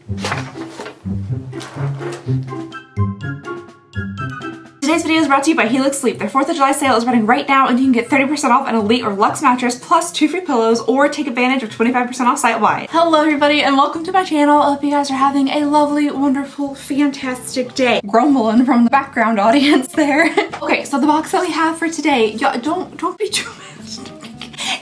Today's video is brought to you by Helix Sleep. Their 4th of July sale is running right now, and you can get 30% off an Elite or Luxe mattress plus 2 free pillows, or take advantage of 25% off site-wide. Hello everybody and welcome to my channel. I hope you guys are having a lovely, wonderful, fantastic day. Grumbling from the background audience there. Okay, so the box that we have for today, don't be too mad.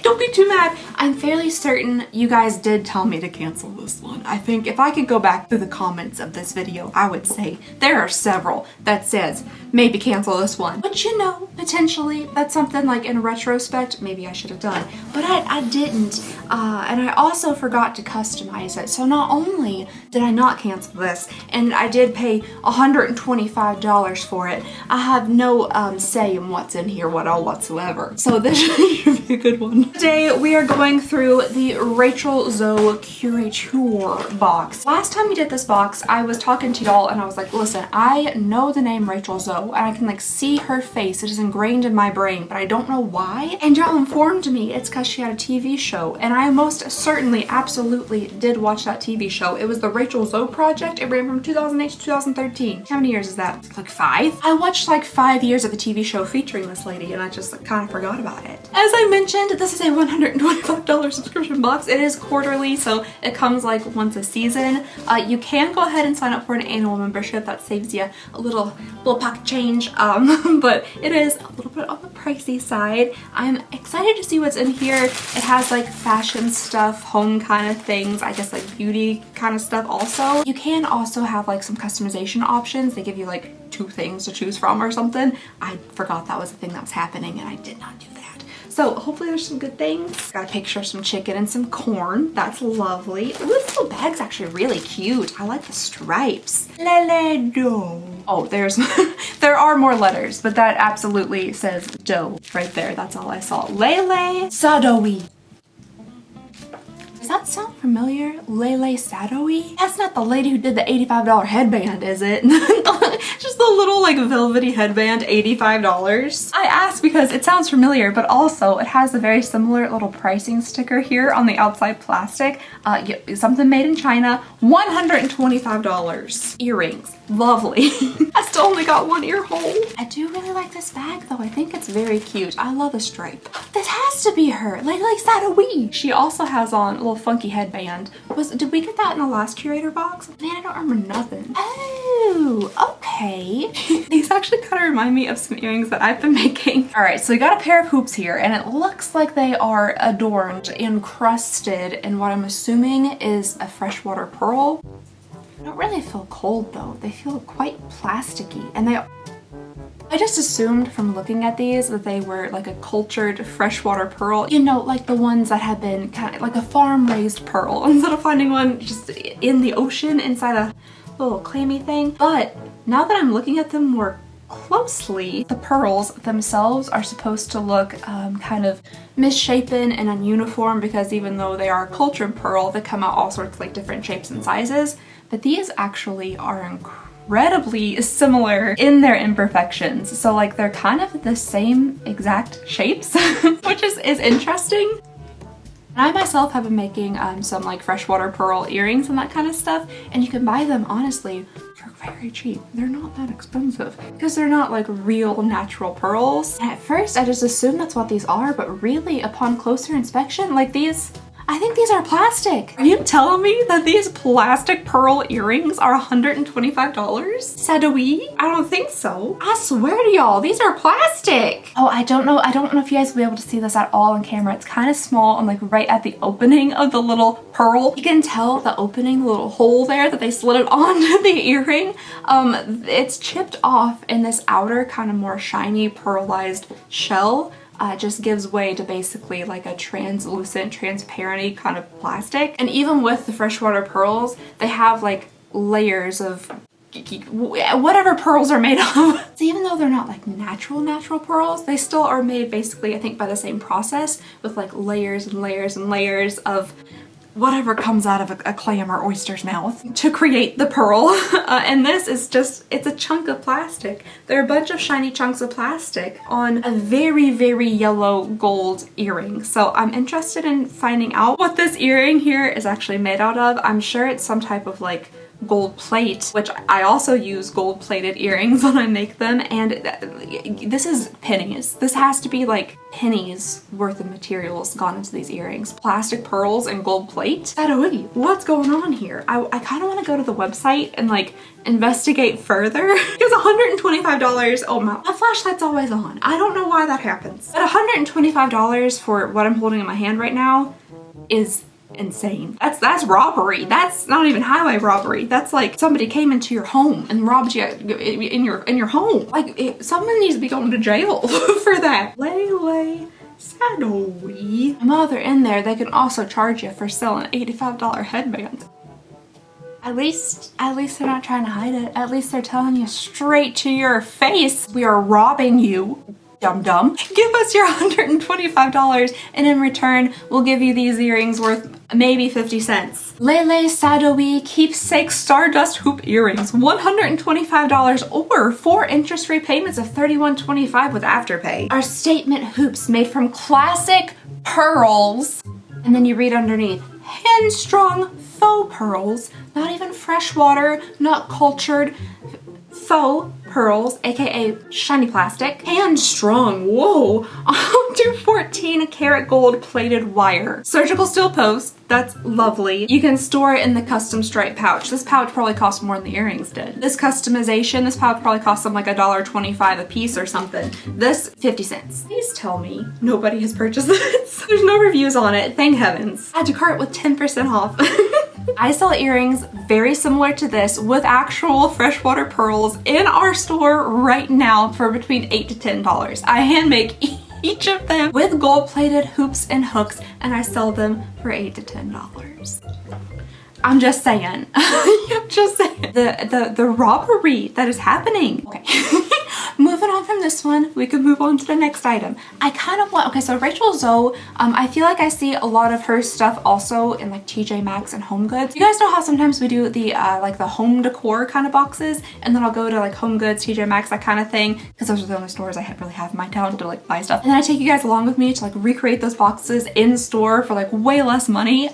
Don't be too mad. I'm fairly certain you guys did tell me to cancel this one. I think if I could go back through the comments of this video, I would say there are several that says maybe cancel this one. But you know, potentially that's something like in retrospect, maybe I should have done. But I didn't. And I also forgot to customize it. So not only did I not cancel this, and I did pay $125 for it, I have no say in what's in here whatsoever. So this should be a good one. Today we are going through the Rachel Zoe Curateur box. Last time we did this box, I was talking to y'all and I was like, listen, I know the name Rachel Zoe and I can like see her face. It is ingrained in my brain, but I don't know why. And y'all informed me it's because she had a TV show, and I most certainly absolutely did watch that TV show. It was the Rachel Zoe Project. It ran from 2008 to 2013. How many years is that? Like 5? I watched like 5 years of a TV show featuring this lady and I just like, kind of forgot about it. As I mentioned, this is a $125 subscription box. It is quarterly, so it comes like once a season. You can go ahead and sign up for an annual membership. That saves you a little pocket change, but it is a little bit on the pricey side. I'm excited to see what's in here. It has like fashion stuff, home kind of things, I guess like beauty kind of stuff also. You can also have like some customization options. They give you like 2 things to choose from or something. I forgot that was a thing that was happening and I did not do that. So hopefully there's some good things. Got a picture of some chicken and some corn. That's lovely. Ooh, this little bag's actually really cute. I like the stripes. Lele do. Oh, there are more letters, but that absolutely says dough right there. That's all I saw. Lele Sadowi. Does that sound familiar? Lele Sadowi? That's not the lady who did the $85 headband, is it? Just the little like velvety headband, $85. I asked because it sounds familiar, but also it has a very similar little pricing sticker here on the outside plastic. Something made in China, $125. Earrings, lovely. I still only got 1 ear hole. I do really like this bag though. I think it's very cute. I love a stripe. This has to be her, like Sadowi. She also has on a little funky headband. Did we get that in the last Curator box? Man, I don't remember nothing. Oh, okay. These actually kind of remind me of some earrings that I've been making. All right, so we got a pair of hoops here and it looks like they are adorned, encrusted in what I'm assuming is a freshwater pearl. I don't really feel cold though. They feel quite plasticky, and I just assumed from looking at these that they were like a cultured freshwater pearl. You know, like the ones that have been kind of like a farm-raised pearl instead of finding one just in the ocean inside a little clammy thing. But now that I'm looking at them more closely, the pearls themselves are supposed to look kind of misshapen and ununiform, because even though they are a cultured pearl, they come out all sorts of like different shapes and sizes. But these actually are incredibly similar in their imperfections. So like they're kind of the same exact shapes, which is interesting. I myself have been making some like freshwater pearl earrings and that kind of stuff, and you can buy them honestly for very cheap. They're not that expensive because they're not like real natural pearls. And at first I just assumed that's what these are, but really upon closer inspection, like these, I think these are plastic. Are you telling me that these plastic pearl earrings are $125? Sadowi? I don't think so. I swear to y'all, these are plastic. Oh, I don't know if you guys will be able to see this at all on camera. It's kind of small and like right at the opening of the little pearl. You can tell the opening, the little hole there that they slid it onto the earring. It's chipped off, and this outer kind of more shiny pearlized shell just gives way to basically like a translucent, transparent kind of plastic. And even with the freshwater pearls, they have like layers of whatever pearls are made of. So even though they're not like natural pearls, they still are made basically, I think, by the same process, with like layers and layers and layers of whatever comes out of a clam or oyster's mouth to create the pearl. And this is just, it's a chunk of plastic. There are a bunch of shiny chunks of plastic on a very, very yellow gold earring. So I'm interested in finding out what this earring here is actually made out of. I'm sure it's some type of like gold plate, which I also use gold plated earrings when I make them, and this is pennies. This has to be like pennies worth of materials gone into these earrings. Plastic pearls and gold plate. What's going on here? I kind of want to go to the website and like investigate further because $125, oh my flashlight's always on. I don't know why that happens. But $125 for what I'm holding in my hand right now is insane. That's robbery. That's not even highway robbery. That's like somebody came into your home and robbed you in your home. Like someone needs to be going to jail for that. Lele Sadowy. While they're in there, they can also charge you for selling $85 headbands. At least they're not trying to hide it. At least they're telling you straight to your face, we are robbing you. Dum dum. Give us your $125 and in return we'll give you these earrings worth maybe 50 cents. Lele Sadowy keepsake stardust hoop earrings, $125 or 4 interest-free payments of $31.25 with afterpay. Our statement hoops made from classic pearls. And then you read underneath, hand-strung faux pearls, not even freshwater, not cultured, faux pearls, aka shiny plastic, hand strung, whoa, onto 14 karat gold plated wire. Surgical steel post, that's lovely. You can store it in the custom stripe pouch. This pouch probably cost more than the earrings did. This customization, this pouch probably cost them like $1.25 a piece or something. This, 50 cents. Please tell me nobody has purchased this. There's no reviews on it, thank heavens. Add to cart with 10% off. I sell earrings very similar to this with actual freshwater pearls in our store right now for between $8 to $10. I hand make each of them with gold plated hoops and hooks and I sell them for $8 to $10. I'm just saying. I'm just saying. The robbery that is happening. Okay. Moving on from this one, we can move on to the next item. I kind of want, okay, so Rachel Zoe, I feel like I see a lot of her stuff also in like TJ Maxx and Home Goods. You guys know how sometimes we do the like the home decor kind of boxes, and then I'll go to like Home Goods, TJ Maxx, that kind of thing, because those are the only stores I really have in my town to like buy stuff. And then I take you guys along with me to like recreate those boxes in store for like way less money.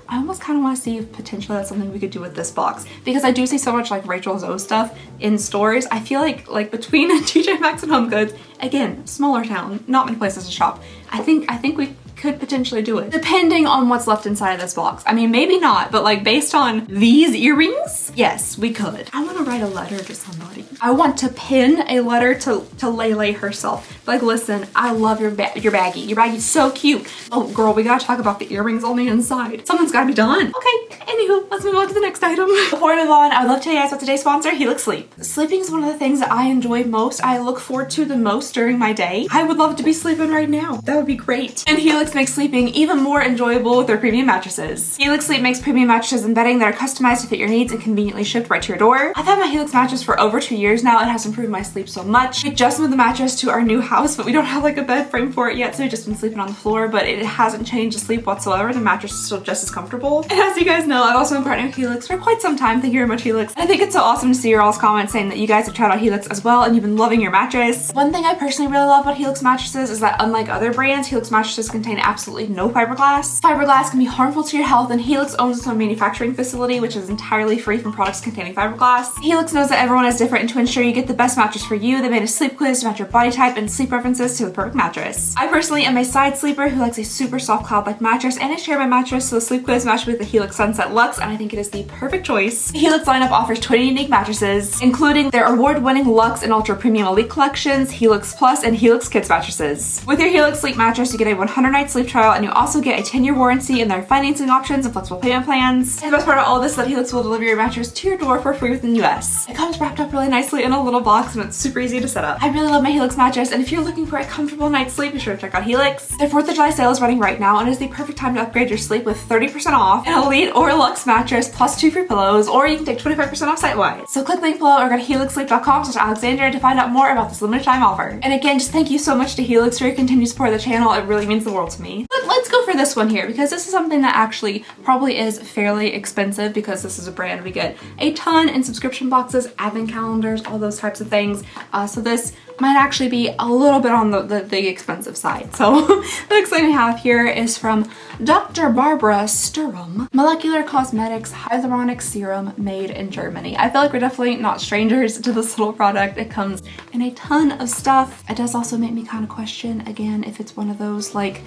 I almost kind of want to see if potentially that's something we could do with this box, because I do see so much like Rachel Zoe stuff in stores. I feel like between TJ Maxx and Home Goods, again, smaller town, not many places to shop, I think we could potentially do it, depending on what's left inside of this box. I mean, maybe not, but like based on these earrings, yes, we could. I want to write a letter to somebody. I want to pin a letter to Lele herself. Like, listen, I love your baggie. Your baggie's so cute. Oh girl, we gotta talk about the earrings on the inside. Something's gotta be done. Okay, anywho, let's move on to the next item. Before we move on, I would love to tell you guys about today's sponsor, Helix Sleep. Sleeping is one of the things that I enjoy most. I look forward to the most during my day. I would love to be sleeping right now. That would be great. And Helix makes sleeping even more enjoyable with their premium mattresses. Helix Sleep makes premium mattresses and bedding that are customized to fit your needs and conveniently shipped right to your door. I've had my Helix mattress for over 2 years now. It has improved my sleep so much. We just moved the mattress to our new house, but we don't have like a bed frame for it yet, so we've just been sleeping on the floor, but it hasn't changed the sleep whatsoever. The mattress is still just as comfortable. And as you guys know, I've also been partnering with Helix for quite some time. Thank you very much, Helix. And I think it's so awesome to see your all's comments saying that you guys have tried out Helix as well and you've been loving your mattress. One thing I personally really love about Helix mattresses is that unlike other brands, Helix mattresses contain absolutely no fiberglass. Fiberglass can be harmful to your health, and Helix owns its own manufacturing facility, which is entirely free from products containing fiberglass. Helix knows that everyone is different, and to ensure you get the best mattress for you, they made a sleep quiz to match your body type and sleep preferences to the perfect mattress. I personally am a side sleeper who likes a super soft cloud-like mattress, and I share my mattress, so the sleep quiz matched with the Helix Sunset Luxe, and I think it is the perfect choice. The Helix lineup offers 20 unique mattresses, including their award-winning Luxe and Ultra Premium Elite collections, Helix Plus, and Helix Kids mattresses. With your Helix Sleep mattress, you get a 100-night sleep trial, and you also get a 10-year warranty in their financing options and flexible payment plans. And the best part of all of this is that Helix will deliver your mattress mattress to your door for free within the US. It comes wrapped up really nicely in a little box and it's super easy to set up. I really love my Helix mattress, and if you're looking for a comfortable night's sleep, be sure to check out Helix. Their 4th of July sale is running right now and is the perfect time to upgrade your sleep with 30% off an elite or luxe mattress plus 2 free pillows, or you can take 25% off site-wide. So click the link below or go to helixsleep.com/Alexandria to find out more about this limited time offer. And again, just thank you so much to Helix for your continued support of the channel. It really means the world to me. But let's go for this one here, because this is something that actually probably is fairly expensive, because this is a brand we get a ton in subscription boxes, advent calendars, all those types of things. So this might actually be a little bit on the expensive side. So the next thing we have here is from Dr. Barbara Sturm, Molecular Cosmetics Hyaluronic Serum made in Germany. I feel like we're definitely not strangers to this little product. It comes in a ton of stuff. It does also make me kind of question, again, if it's one of those, like,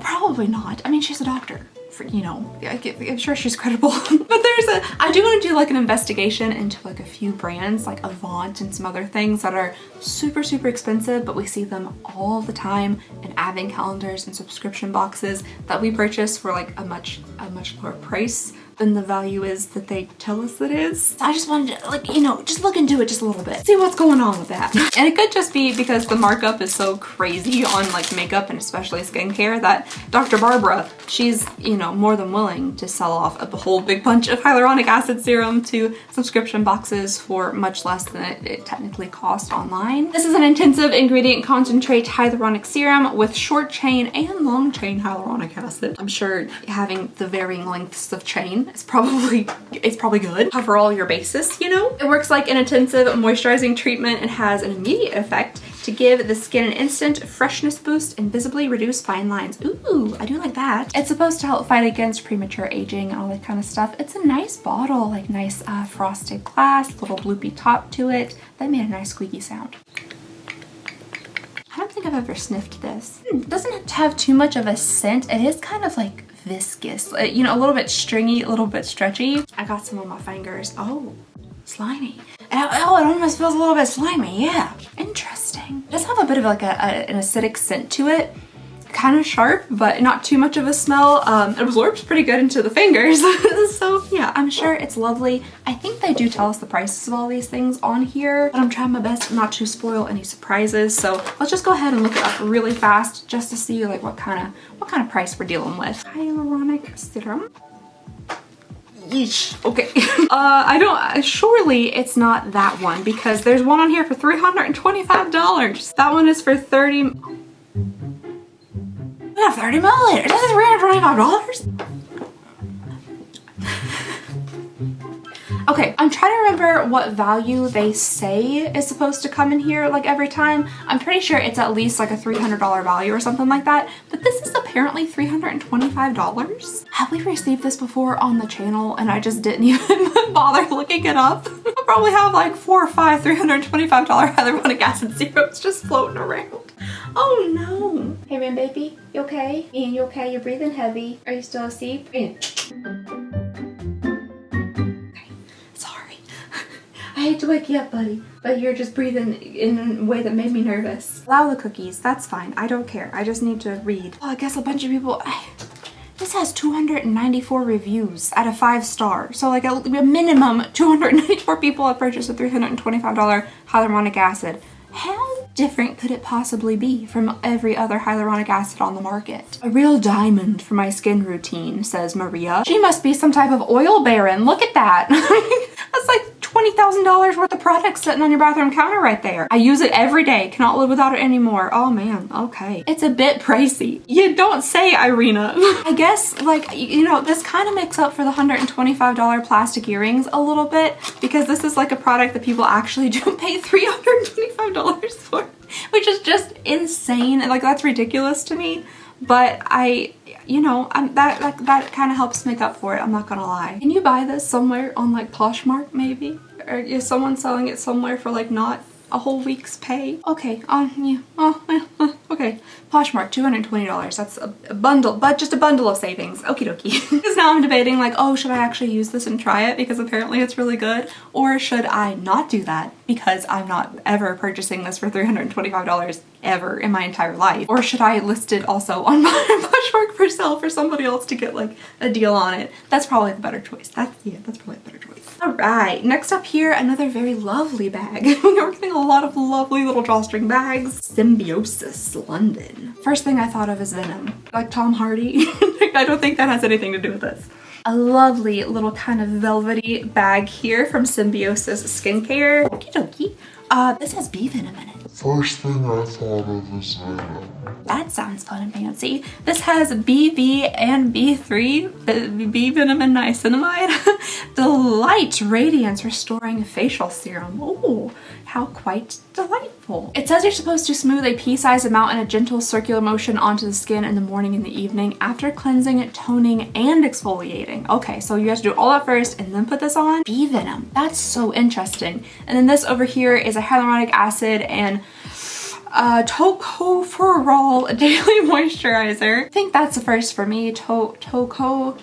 probably not. I mean, she's a doctor. You know, I'm sure she's credible. But I do want to do like an investigation into like a few brands like Avant and some other things that are super expensive, but we see them all the time in advent calendars and subscription boxes that we purchase for like a much lower price than the value is that they tell us it is. I just wanted to, like, you know, just look into it just a little bit, see what's going on with that. And it could just be because the markup is so crazy on like makeup and especially skincare that Dr. Barbara, she's, you know, more than willing to sell off a whole big bunch of hyaluronic acid serum to subscription boxes for much less than it technically costs online. This is an intensive ingredient concentrate hyaluronic serum with short chain and long chain hyaluronic acid. I'm sure having the varying lengths of chain it's probably good. Cover all your bases, you know? It works like an intensive moisturizing treatment and has an immediate effect to give the skin an instant freshness boost and visibly reduce fine lines. Ooh, I do like that. It's supposed to help fight against premature aging and all that kind of stuff. It's a nice bottle, like nice frosted glass, little bloopy top to it. That made a nice squeaky sound. I don't think I've ever sniffed this. It doesn't have too much of a scent. It is kind of like viscous, you know, a little bit stringy, a little bit stretchy. I got some on my fingers. Oh, slimy. Oh, it almost feels a little bit slimy, yeah. Interesting. It does have a bit of like an acidic scent to it. Kind of sharp, but not too much of a smell. It absorbs pretty good into the fingers. So yeah, I'm sure it's lovely. I think they do tell us the prices of all these things on here, but I'm trying my best not to spoil any surprises. So let's just go ahead and look it up really fast just to see like what kind of price we're dealing with. Hyaluronic serum. Yeesh. Okay. Surely it's not that one, because there's one on here for $325. That one is for 30. We have 30 milliliters. This is $325. Okay, I'm trying to remember what value they say is supposed to come in here like every time. I'm pretty sure it's at least like a $300 value or something like that, but this is apparently $325. Have we received this before on the channel and I just didn't even bother looking it up? I probably have like 4 or 5 $325 hyaluronic acid serums just floating around. Oh no. Hey man, baby, you okay? Ian, you okay? You're breathing heavy. Are you still asleep? Ian. I hate to wake you up, buddy, but you're just breathing in a way that made me nervous. Allow the cookies, that's fine. I don't care. I just need to read. Oh, I guess a bunch of people... This has 294 reviews out of 5 stars. So like a minimum 294 people have purchased a $325 hyaluronic acid. How different could it possibly be from every other hyaluronic acid on the market? A real diamond for my skin routine, says Maria. She must be some type of oil baron. Look at that. That's like $20,000 worth of products sitting on your bathroom counter right there. I use it every day. Cannot live without it anymore. Oh man, okay. It's a bit pricey. You don't say, Irina. I guess, like, you know, this kind of makes up for the $125 plastic earrings a little bit, because this is like a product that people actually do pay $325 for, which is just insane. Like, that's ridiculous to me. But you know, that kind of helps make up for it, I'm not gonna lie. Can you buy this somewhere on like Poshmark maybe? Or is someone selling it somewhere for like not a whole week's pay? Okay, yeah. Oh, Okay, Poshmark, $220. That's a bundle, but just a bundle of savings. Okie dokie. Because now I'm debating like, oh, should I actually use this and try it because apparently it's really good? Or should I not do that because I'm not ever purchasing this for $325 ever in my entire life? Or should I list it also on my Poshmark for sale for somebody else to get like a deal on it? That's probably the better choice. That's probably the better choice. All right, next up here, another very lovely bag. We're getting a lot of lovely little drawstring bags. Symbiosis London. First thing I thought of is Venom, like Tom Hardy. I don't think that has anything to do with this. A lovely little kind of velvety bag here from Symbiosis Skincare. Okie dokie. This has bee venom in it. First thing I thought of is Venom. That sounds fun and fancy. This has BV and B3, bee venom and niacinamide. Delight Radiance Restoring Facial Serum. Ooh, how quite delightful. It says you're supposed to smooth a pea-sized amount in a gentle circular motion onto the skin in the morning and the evening after cleansing, toning, and exfoliating. Okay, so you have to do all that first and then put this on. Bee venom. That's so interesting. And then this over here is a hyaluronic acid and tocopherol daily moisturizer. I think that's the first for me. Tocopherol.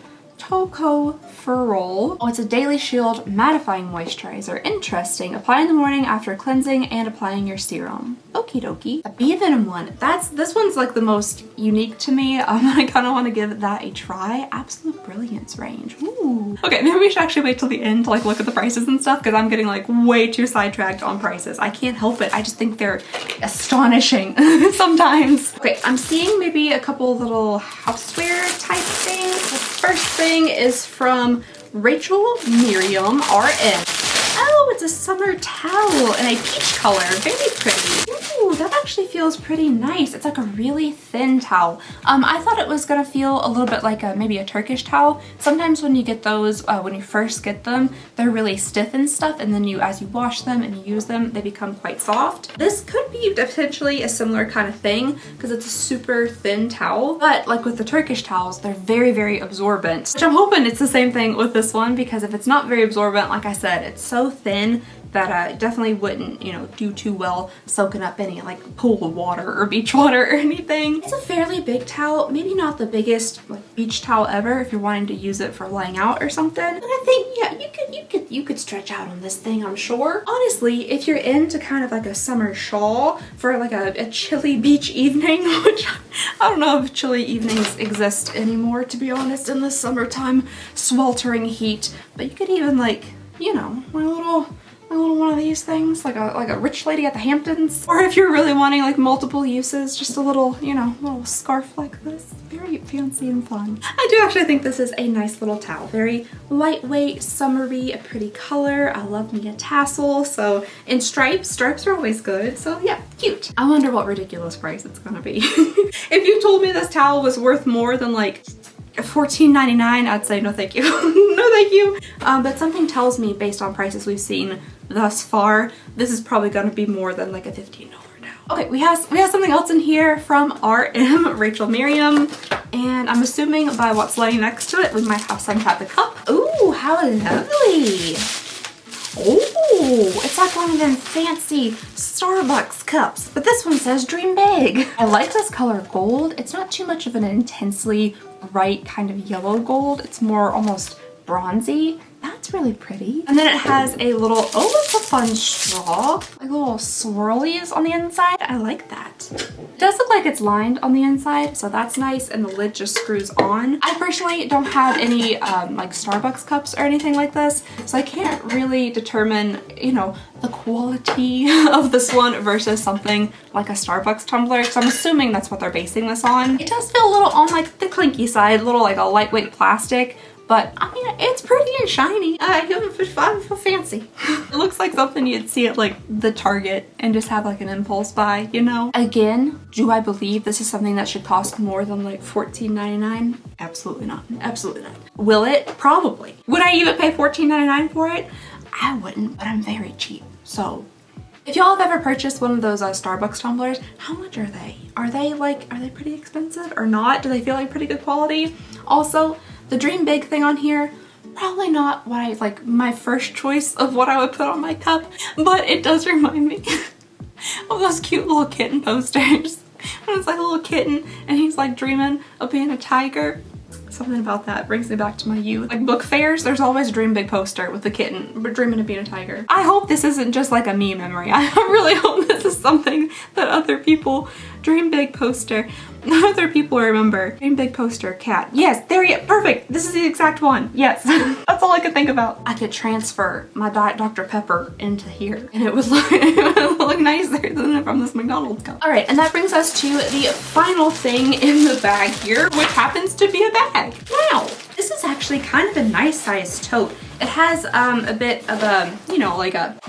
Oh, it's a daily shield mattifying moisturizer. Interesting. Apply in the morning after cleansing and applying your serum. Okie dokie. A bee venom one. This one's like the most unique to me. I kind of want to give that a try. Absolute Brilliance range. Ooh. Okay, maybe we should actually wait till the end to like look at the prices and stuff because I'm getting like way too sidetracked on prices. I can't help it. I just think they're astonishing sometimes. Okay, I'm seeing maybe a couple little houseware type things. The first thing is from Rachel Miriam RN. Oh, it's a summer towel in a peach color. Very pretty. Ooh, that actually feels pretty nice. It's like a really thin towel. I thought it was gonna feel a little bit like maybe a Turkish towel. Sometimes when you get those, when you first get them, they're really stiff and stuff, and then as you wash them and you use them, they become quite soft. This could be potentially a similar kind of thing because it's a super thin towel, but like with the Turkish towels, they're very, very absorbent, which I'm hoping it's the same thing with this one because if it's not very absorbent, like I said, it's so thin that it definitely wouldn't, you know, do too well soaking up any like pool water or beach water or anything. It's a fairly big towel, maybe not the biggest like beach towel ever if you're wanting to use it for laying out or something. But I think, yeah, you could stretch out on this thing, I'm sure. Honestly, if you're into kind of like a summer shawl for like a chilly beach evening, which I don't know if chilly evenings exist anymore, to be honest, in the summertime sweltering heat, but you could even like, you know, my little one of these things, like a rich lady at the Hamptons. Or if you're really wanting like multiple uses, just a little, you know, little scarf like this. Very fancy and fun. I do actually think this is a nice little towel. Very lightweight, summery, a pretty color. I love me a tassel. So in stripes are always good. So yeah, cute. I wonder what ridiculous price it's gonna be. If you told me this towel was worth more than like $14.99, I'd say no thank you. No thank you. But something tells me based on prices we've seen thus far, this is probably gonna be more than like a $15 towel. Okay, we have something else in here from RM Rachel Miriam, and I'm assuming by what's laying next to it, we might have some type of cup. Ooh, how lovely. Oh, it's like one of them fancy Starbucks cups, but this one says dream big. I like this color gold. It's not too much of an intensely bright kind of yellow gold. It's more almost bronzy. That's really pretty. And then it has a little, oh, that's a fun straw. Like little swirlies on the inside. I like that. It does look like it's lined on the inside, so that's nice, and the lid just screws on. I personally don't have any like Starbucks cups or anything like this, so I can't really determine, you know, the quality of this one versus something like a Starbucks tumbler, because I'm assuming that's what they're basing this on. It does feel a little on like the clinky side, a little like a lightweight plastic, but I mean, it's pretty and shiny. I feel fancy. It looks like something you'd see at like the Target and just have like an impulse buy, you know? Again, do I believe this is something that should cost more than like $14.99? Absolutely not. Absolutely not. Will it? Probably. Would I even pay $14.99 for it? I wouldn't, but I'm very cheap. So if y'all have ever purchased one of those Starbucks tumblers, how much are they? Are they pretty expensive or not? Do they feel like pretty good quality? Also, the Dream Big thing on here, probably not what I like my first choice of what I would put on my cup, but it does remind me of those cute little kitten posters when it's like a little kitten and he's like dreaming of being a tiger. Something about that brings me back to my youth. Like book fairs, there's always a Dream Big poster with the kitten but dreaming of being a tiger. I hope this isn't just like a me memory. I really hope this is something that other people, Dream Big poster, other people remember. Dream Big poster, cat. Yes, there you go. Perfect. This is the exact one. Yes. That's all I could think about. I could transfer my Diet Dr. Pepper into here and it would look nicer than from this McDonald's cup. All right, and that brings us to the final thing in the bag here, which happens to be a bag. Wow. This is actually kind of a nice sized tote. It has a bit of a, you know, like that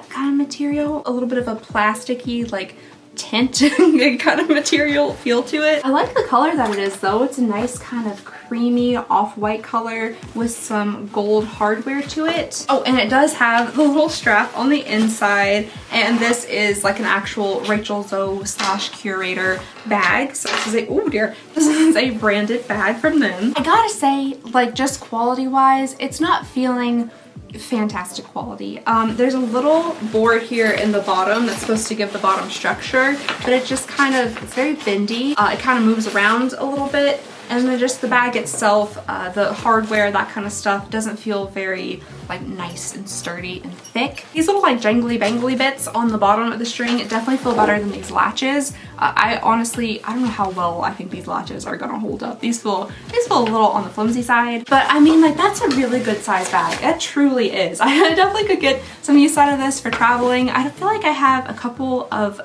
kind of material, a little bit of a plasticky, like tint kind of material feel to it. I like the color that it is though. It's a nice kind of creamy off-white color with some gold hardware to it. Oh, and it does have the little strap on the inside, and this is like an actual Rachel Zoe / Curator bag. So this is a, oh dear, this is a branded bag from them. I gotta say, like just quality wise, it's not feeling fantastic quality. There's a little board here in the bottom that's supposed to give the bottom structure, but it just kind of, it's very bendy. It kind of moves around a little bit, and then just the bag itself, the hardware, that kind of stuff doesn't feel very like nice and sturdy and thick. These little like jangly bangly bits on the bottom of the string definitely feel better than these latches. I honestly, I don't know how well I think these latches are gonna hold up. These feel a little on the flimsy side, but I mean, like, that's a really good size bag. It truly is. I definitely could get some use out of this for traveling. I feel like I have a couple of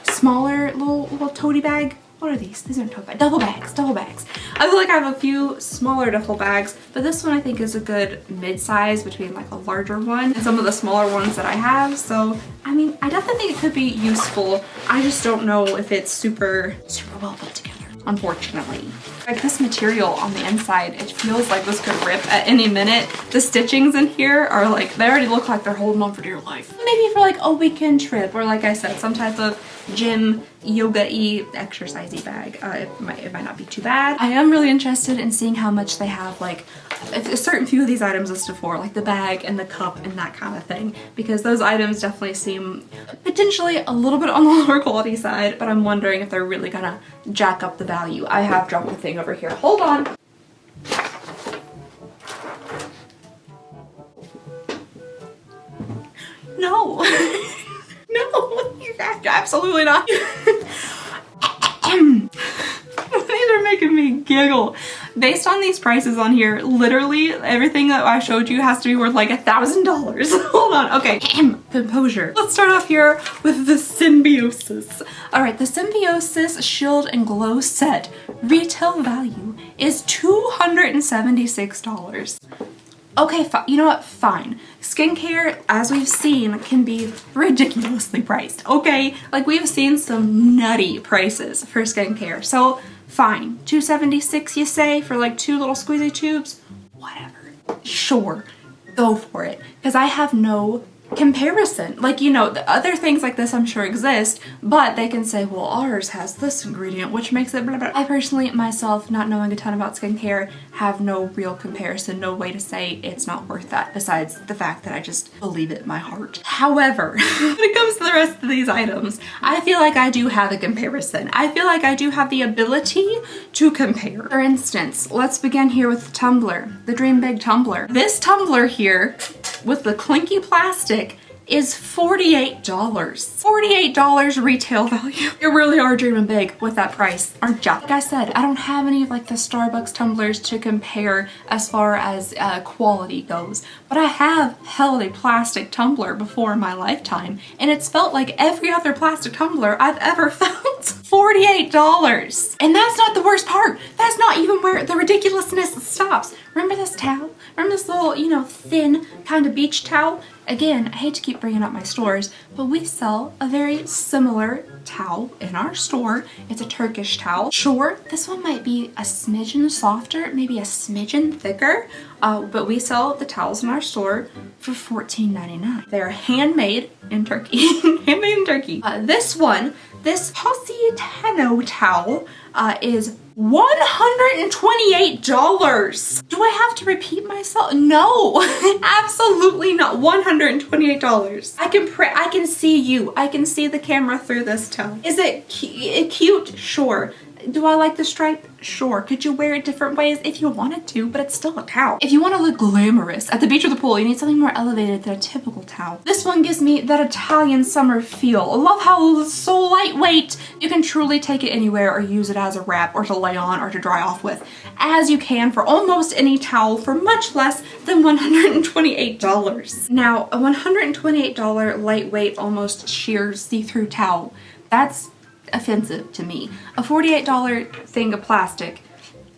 smaller little tote bag. What are these? These aren't tote bags. Duffel bags. Duffel bags. I feel like I have a few smaller duffel bags, but this one I think is a good mid-size between like a larger one and some of the smaller ones that I have. So, I mean, I definitely think it could be useful. I just don't know if it's super well put together, unfortunately. Like this material on the inside, it feels like this could rip at any minute. The stitchings in here are like, they already look like they're holding on for dear life. Maybe for like a weekend trip, or like I said, some type of gym, yoga-y, exercise-y bag. It might not be too bad. I am really interested in seeing how much they have like a certain few of these items listed for, like the bag and the cup and that kind of thing, because those items definitely seem potentially a little bit on the lower quality side, but I'm wondering if they're really gonna jack up the value. I have dropped the thing over here. Hold on. No. No, absolutely not. These are making me giggle. Based on these prices on here, literally everything that I showed you has to be worth like $1,000. Hold on, okay. Composure. Let's start off here with the Symbiosis. All right, the Symbiosis Shield and Glow set retail value is $276. Okay, you know what? Fine. Skincare, as we've seen, can be ridiculously priced, okay? Like, we've seen some nutty prices for skincare, so fine. $276, you say, for like 2 little squeezy tubes? Whatever. Sure, go for it. Because I have no comparison. Like, you know, the other things like this I'm sure exist, but they can say, well, ours has this ingredient, which makes it blah, blah. I personally, myself, not knowing a ton about skincare, have no real comparison, no way to say it's not worth that, besides the fact that I just believe it in my heart. However, when it comes to the rest of these items, I feel like I do have a comparison. I feel like I do have the ability to compare. For instance, let's begin here with the tumbler, the Dream Big tumbler. This tumbler here, with the clinky plastic, is $48. $48 retail value. You really are dreaming big with that price, aren't ya? Like I said, I don't have any of like the Starbucks tumblers to compare as far as quality goes, but I have held a plastic tumbler before in my lifetime, and it's felt like every other plastic tumbler I've ever felt. $48. And that's not the worst part. That's not even where the ridiculousness stops. Remember this towel? Remember this little, you know, thin kind of beach towel? Again, I hate to keep bringing up my stores, but we sell a very similar towel in our store. It's a Turkish towel. Sure, this one might be a smidgen softer, maybe a smidgen thicker, but we sell the towels in our store for $14.99. They are handmade in Turkey. Handmade in Turkey. This Positano towel is $128. Do I have to repeat myself? No, absolutely not. $128. I can see you. I can see the camera through this towel. Is it cute? Sure. Do I like the stripe? Sure. Could you wear it different ways if you wanted to, but it's still a towel. If you want to look glamorous at the beach or the pool, you need something more elevated than a typical towel. This one gives me that Italian summer feel. I love how it's so lightweight. You can truly take it anywhere or use it as a wrap or to lay on or to dry off with, as you can for almost any towel for much less than $128. Now, a $128 lightweight, almost sheer see-through towel, that's offensive to me. A $48 thing of plastic,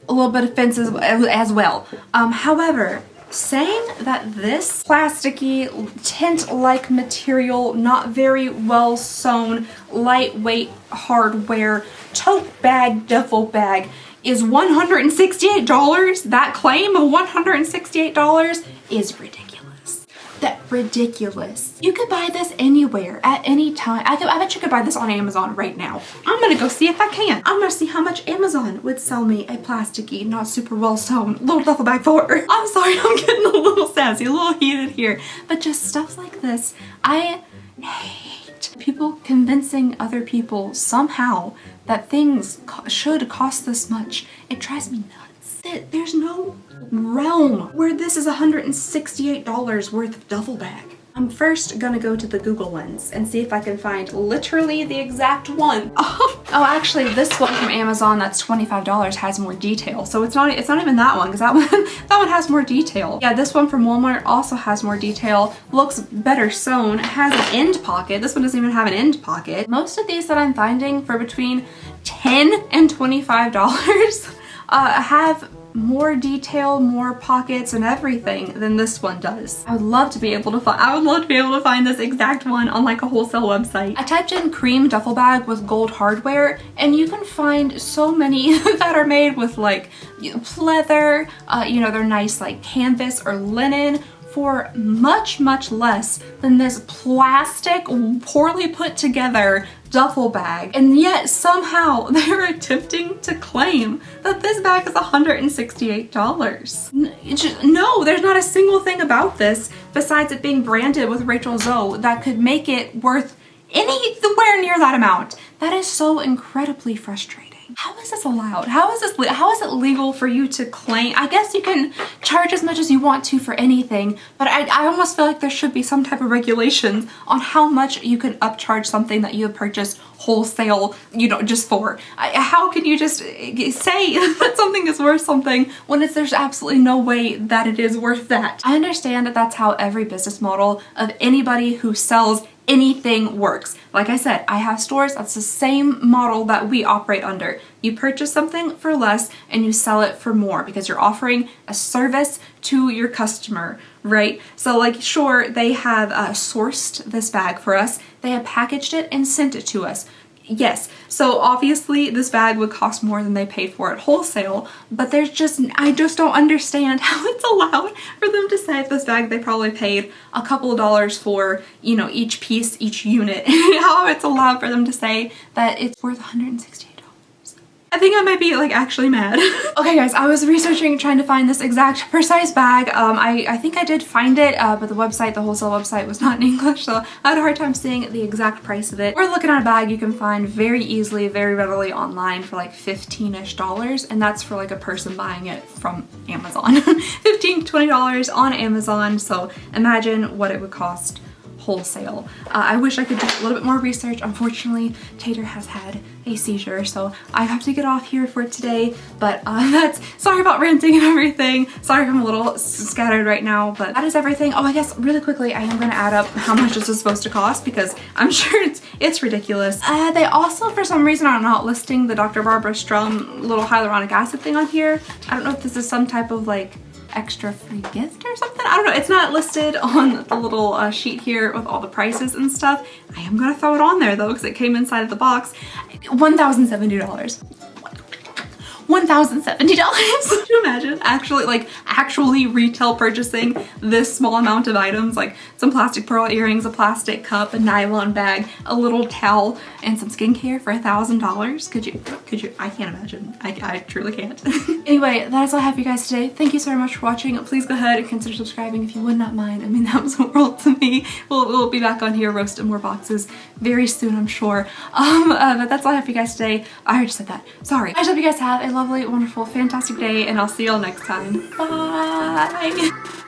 a little bit offensive as well. However, saying that this plasticky, tent-like material, not very well sewn, lightweight hardware, tote bag, duffel bag is $168, that claim of $168 is ridiculous. Ridiculous. You could buy this anywhere at any time. I bet you could buy this on Amazon right now. I'm gonna go see if I can. I'm gonna see how much Amazon would sell me a plasticky, not super well sewn little duffel bag for. I'm sorry, I'm getting a little sassy, a little heated here. But just stuff like this, I hate people convincing other people somehow that things should cost this much. It drives me nuts. There's no realm where this is $168 worth of duffel bag. I'm first gonna go to the Google lens and see if I can find literally the exact one. Oh, actually this one from Amazon that's $25 has more detail. So it's not even that one, because that one has more detail. Yeah, this one from Walmart also has more detail, looks better sewn, has an end pocket. This one doesn't even have an end pocket. Most of these that I'm finding for between $10 and $25 have more detail, more pockets and everything than this one does. I would love to be able to find this exact one on like a wholesale website. I typed in cream duffel bag with gold hardware and you can find so many that are made with like pleather, they're nice like canvas or linen for much, much less than this plastic, poorly put together duffel bag. And yet somehow they're attempting to claim that this bag is $168. No, there's not a single thing about this besides it being branded with Rachel Zoe that could make it worth anywhere near that amount. That is so incredibly frustrating. How is this allowed? How is it legal for you to claim? I guess you can charge as much as you want to for anything, but I almost feel like there should be some type of regulations on how much you can upcharge something that you have purchased wholesale, just for. How can you just say that something is worth something when there's absolutely no way that it is worth that? I understand that that's how every business model of anybody who sells anything works. Like I said, I have stores, that's the same model that we operate under. You purchase something for less and you sell it for more because you're offering a service to your customer, right? So like, sure, they have sourced this bag for us, they have packaged it and sent it to us. Yes, so obviously this bag would cost more than they paid for it wholesale, but I just don't understand how it's allowed for them to say this bag they probably paid a couple of dollars for, each piece, each unit, how it's allowed for them to say that it's worth $168. I think I might be like actually mad. Okay guys, I was researching trying to find this exact precise bag. I think I did find it, but the wholesale website was not in English, so I had a hard time seeing the exact price of it. We're looking at a bag you can find very easily, very readily online for like $15-ish, and that's for like a person buying it from Amazon. $15 to $20 on Amazon, so imagine what it would cost wholesale. I wish I could do a little bit more research. Unfortunately, Tater has had a seizure, so I have to get off here for today, but sorry about ranting and everything. Sorry if I'm a little scattered right now, but that is everything. Oh, I guess really quickly, I am gonna add up how much this is supposed to cost because I'm sure it's ridiculous. They also, for some reason, are not listing the Dr. Barbara Strum little hyaluronic acid thing on here. I don't know if this is some type of like extra free gift or something. I don't know. It's not listed on the little sheet here with all the prices and stuff. I am gonna throw it on there though because it came inside of the box. $1,070. $1,070. Could you imagine actually retail purchasing this small amount of items, like some plastic pearl earrings, a plastic cup, a nylon bag, a little towel, and some skincare for $1,000? Could you? I can't imagine. I truly can't. Anyway, that is all I have for you guys today. Thank you so very much for watching. Please go ahead and consider subscribing if you would not mind. I mean, that was the world to me. We'll be back on here roasting more boxes very soon, I'm sure. But that's all I have for you guys today. I already said that. Sorry. I just hope you guys have a lovely, wonderful, fantastic day, and I'll see y'all next time. Bye!